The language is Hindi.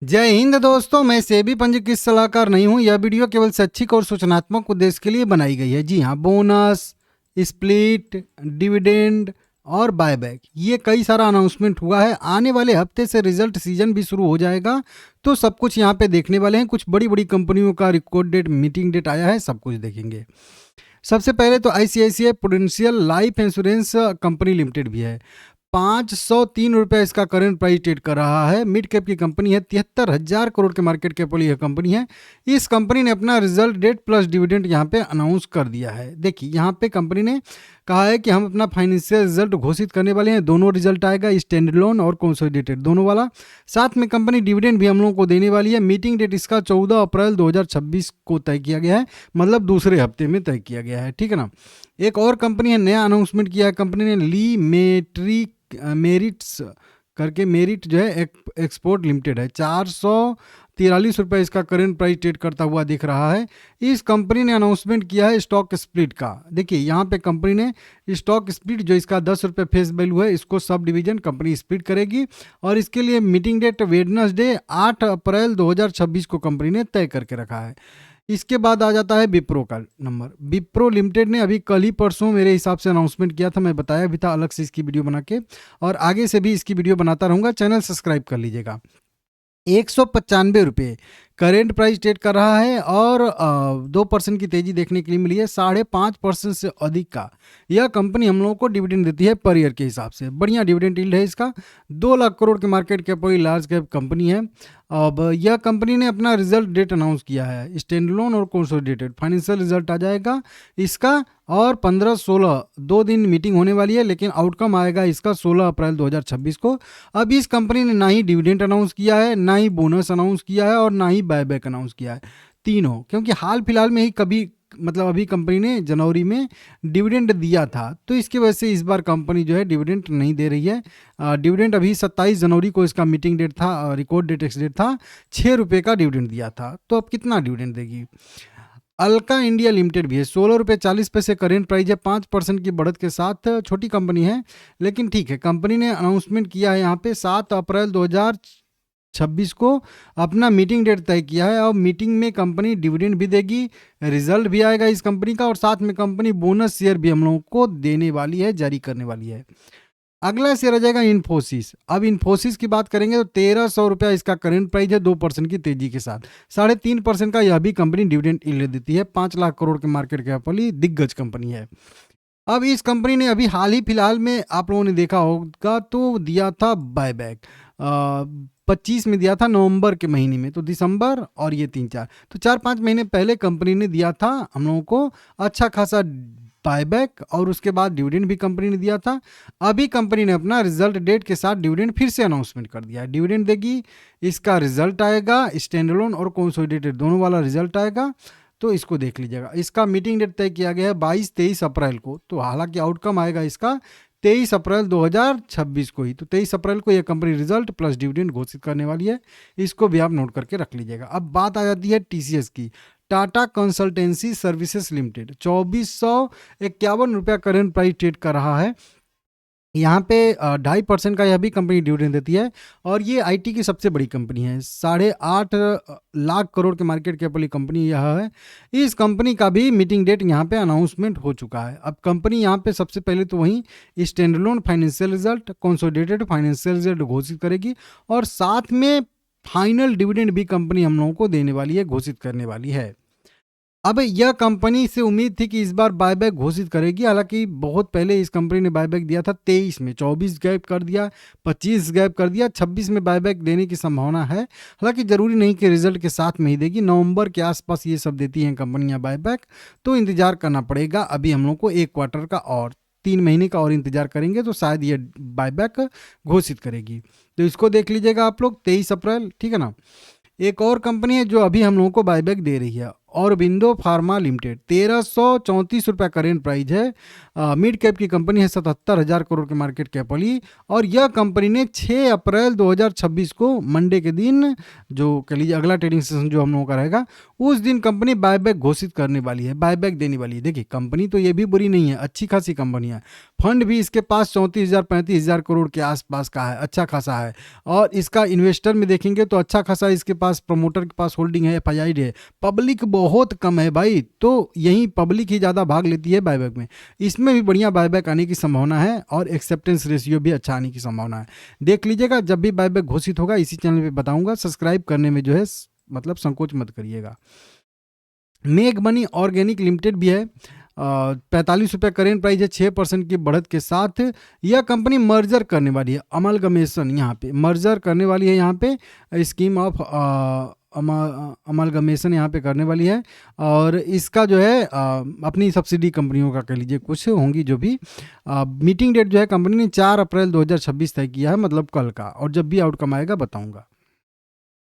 जय हिंद दोस्तों, मैं सेबी पंजीकृत सलाहकार नहीं हूं। यह वीडियो केवल शैक्षिक और सूचनात्मक उद्देश्य के लिए बनाई गई है। जी हाँ, बोनस, स्प्लिट, डिविडेंड और बायबैक, ये कई सारा अनाउंसमेंट हुआ है। आने वाले हफ्ते से रिजल्ट सीजन भी शुरू हो जाएगा, तो सब कुछ यहाँ पे देखने वाले हैं। कुछ बड़ी बड़ी कंपनियों का रिकॉर्ड डेट, मीटिंग डेट आया है, सब कुछ देखेंगे। सबसे पहले तो ICICI prudential life insurance company limited भी है। 503 रुपये इसका करंट प्राइस ट्रेड कर रहा है। मिड कैप की कंपनी है, 73,000 करोड़ के मार्केट कैप वाली यह कंपनी है। इस कंपनी ने अपना रिजल्ट डेट प्लस डिविडेंड यहाँ पे अनाउंस कर दिया है। देखिए, यहाँ पे कंपनी ने कहा है कि हम अपना फाइनेंशियल रिजल्ट घोषित करने वाले हैं। दोनों रिजल्ट आएगा, स्टैंड लोन और कंसोलिडेटेड दोनों वाला। साथ में कंपनी डिविडेंड भी हम लोगों को देने वाली है। मीटिंग डेट इसका 14 अप्रैल 2026 को तय किया गया है, मतलब दूसरे हफ्ते में तय किया गया है। ठीक है ना। एक और कंपनी है, नया अनाउंसमेंट किया है कंपनी ने, ली मेरिट्स करके। मेरिट जो है एक्सपोर्ट लिमिटेड है। 443 रुपये इसका करंट प्राइस ट्रेड करता हुआ दिख रहा है। इस कंपनी ने अनाउंसमेंट किया है स्टॉक स्प्लिट का। देखिए, यहाँ पे कंपनी ने स्टॉक स्प्लिट, जो इसका 10 रुपये फेस वैल्यू है, इसको सब डिवीजन कंपनी स्प्लिट करेगी और इसके लिए मीटिंग डेट वेडनेसडे 8 अप्रैल 2026 को कंपनी ने तय करके रखा है। इसके बाद आ जाता है विप्रो का नंबर। विप्रो लिमिटेड ने अभी कल ही परसों मेरे हिसाब से अनाउंसमेंट किया था, मैं बताया भी था अलग से इसकी वीडियो बना के, और आगे से भी इसकी वीडियो बनाता रहूँगा। चैनल सब्सक्राइब कर लीजिएगा। 195 रुपये करेंट प्राइस ट्रेड कर रहा है और 2% की तेजी देखने के लिए मिली है। 5.5% से अधिक का यह कंपनी हम लोगों को डिविडेंड देती है पर ईयर के हिसाब से। बढ़िया डिविडेंड यील्ड है इसका। 2 लाख करोड़ के मार्केट कैप वाली लार्ज कैप कंपनी है। अब यह कंपनी ने अपना रिजल्ट डेट अनाउंस किया है। स्टैंड लोन और कंसोलिडेटेड फाइनेंशियल रिजल्ट आ जाएगा इसका, और 15-16 2 दिन मीटिंग होने वाली है, लेकिन आउटकम आएगा इसका 16 अप्रैल 2026 को। अब इस कंपनी ने ना ही डिविडेंड अनाउंस किया है, ना ही बोनस अनाउंस किया है, और ना ही बायबैक अनाउंस किया है। तीनों, क्योंकि हाल फिलहाल में ही कभी, मतलब अभी कंपनी ने जनवरी में डिविडेंड दिया था, तो इसकी वजह से इस बार कंपनी जो है डिविडेंड नहीं दे रही है। डिविडेंड अभी 27 जनवरी को इसका मीटिंग डेट था, रिकॉर्ड डेट एक्स डेट था। 6 रुपये का डिविडेंड दिया था, तो अब कितना डिविडेंड देगी। अल्का इंडिया लिमिटेड भी है। 16 रुपये 40 पैसे करेंट प्राइस है। 5% की बढ़त के साथ छोटी कंपनी है, लेकिन ठीक है। कंपनी ने अनाउंसमेंट किया है यहाँ पे 7 अप्रैल 2026 को अपना मीटिंग डेट तय किया है, और मीटिंग में कंपनी डिविडेंड भी देगी, रिजल्ट भी आएगा इस कंपनी का, और साथ में कंपनी बोनस शेयर भी हम लोगों को देने वाली है, जारी करने वाली है। अगला शेयर आ जाएगा इन्फोसिस। अब इन्फोसिस की बात करेंगे तो 1300 रुपया इसका करंट प्राइस है, 2% की तेजी के साथ। 3.5% का यह भी कंपनी डिविडेंड यील्ड देती है। 5 लाख करोड़ के मार्केट कैप वाली दिग्गज कंपनी है। अब इस कंपनी ने अभी हाल ही फिलहाल में, आप लोगों ने देखा होगा, तो दिया था बायबैक। 25 में दिया था नवंबर के महीने में, तो दिसंबर और ये 3-4, तो 4-5 महीने पहले कंपनी ने दिया था हम लोगों को अच्छा खासा बायबैक, और उसके बाद डिविडेंड भी कंपनी ने दिया था। अभी कंपनी ने अपना रिजल्ट डेट के साथ डिविडेंड फिर से अनाउंसमेंट कर दिया है। डिविडेंड देगी, इसका रिजल्ट आएगा, स्टैंड लोन और कंसोलिडेटेड दोनों वाला रिजल्ट आएगा, तो इसको देख लीजिएगा। इसका मीटिंग डेट तय किया गया है 22-23 अप्रैल को, तो हालांकि आउटकम आएगा इसका 23 अप्रैल 2026 को ही। तो 23 अप्रैल को यह कंपनी रिजल्ट प्लस डिविडेंड घोषित करने वाली है, इसको भी आप नोट करके रख लीजिएगा। अब बात आ जाती है टीसीएस की, टाटा कंसल्टेंसी सर्विसेज लिमिटेड। 2451 रुपया करंट प्राइस ट्रेड कर रहा है। यहाँ पे 2.5% का यह भी कंपनी डिविडेंड देती है, और ये आईटी की सबसे बड़ी कंपनी है। 8.5 लाख करोड़ के मार्केट कैप वाली कंपनी यह है। इस कंपनी का भी मीटिंग डेट यहाँ पे अनाउंसमेंट हो चुका है। अब कंपनी यहाँ पे सबसे पहले तो वहीं stand loan financial result, consolidated financial result घोषित करेगी, और साथ में फाइनल डिविडेंड भी कंपनी हम लोगों को देने वाली है, घोषित करने वाली है। अब यह कंपनी से उम्मीद थी कि इस बार बायबैक घोषित करेगी, हालांकि बहुत पहले इस कंपनी ने बायबैक दिया था 23 में, 24 गैप कर दिया, 25 गैप कर दिया, 26 में बायबैक देने की संभावना है। हालांकि जरूरी नहीं कि रिजल्ट के साथ में ही देगी, नवंबर के आसपास ये सब देती हैं कंपनियां बायबैक, तो इंतजार करना पड़ेगा। अभी हम लोग को 1 क्वार्टर का और 3 महीने का और इंतजार करेंगे, तो शायद ये बायबैक घोषित करेगी। तो इसको देख लीजिएगा आप लोग, 23 अप्रैल, ठीक है ना। एक और कंपनी है जो अभी हम लोगों को बायबैक दे रही है, औरबिंदो फार्मा लिमिटेड। 1334 रुपया करेंट प्राइस है। मिड कैप की कंपनी है, 77,000 करोड़ के मार्केट कैप वाली, और यह कंपनी ने 6 अप्रैल 2026 को मंडे के दिन, जो कह लीजिए अगला ट्रेडिंग सेशन जो हम लोगों का रहेगा, उस दिन कंपनी बायबैक घोषित करने वाली है, बायबैक देने वाली है। देखिए कंपनी तो ये भी बुरी नहीं है, अच्छी खासी कंपनी है। फंड भी इसके पास 34,000-35,000 करोड़ के आसपास का है, अच्छा खासा है। और इसका इन्वेस्टर में देखेंगे तो अच्छा खासा इसके पास प्रमोटर के पास होल्डिंग है, FII है। पब्लिक बहुत कम है भाई, तो यही पब्लिक ही ज़्यादा भाग लेती है बायबैक में। इसमें भी बढ़िया बायबैक आने की संभावना है और एक्सेप्टेंस रेशियो भी अच्छा आने की संभावना है। देख लीजिएगा, जब भी बायबैक घोषित होगा इसी चैनल पे बताऊंगा। सब्सक्राइब करने में जो है मतलब संकोच मत करिएगा। मेक मनी ऑर्गेनिक लिमिटेड भी है, 45 रुपये करेंट प्राइस है, 6% की बढ़त के साथ। यह कंपनी मर्जर करने वाली है, अमलगमेशन यहाँ पे मर्जर करने वाली है, यहाँ पे स्कीम ऑफ अमलगमेशन यहाँ पे करने वाली है। और इसका जो है अपनी सब्सिडी कंपनियों का कह लीजिए कुछ होंगी जो भी। मीटिंग डेट जो है कंपनी ने 4 अप्रैल 2026 तय किया है, मतलब कल का। और जब भी आउटकम आएगा बताऊंगा।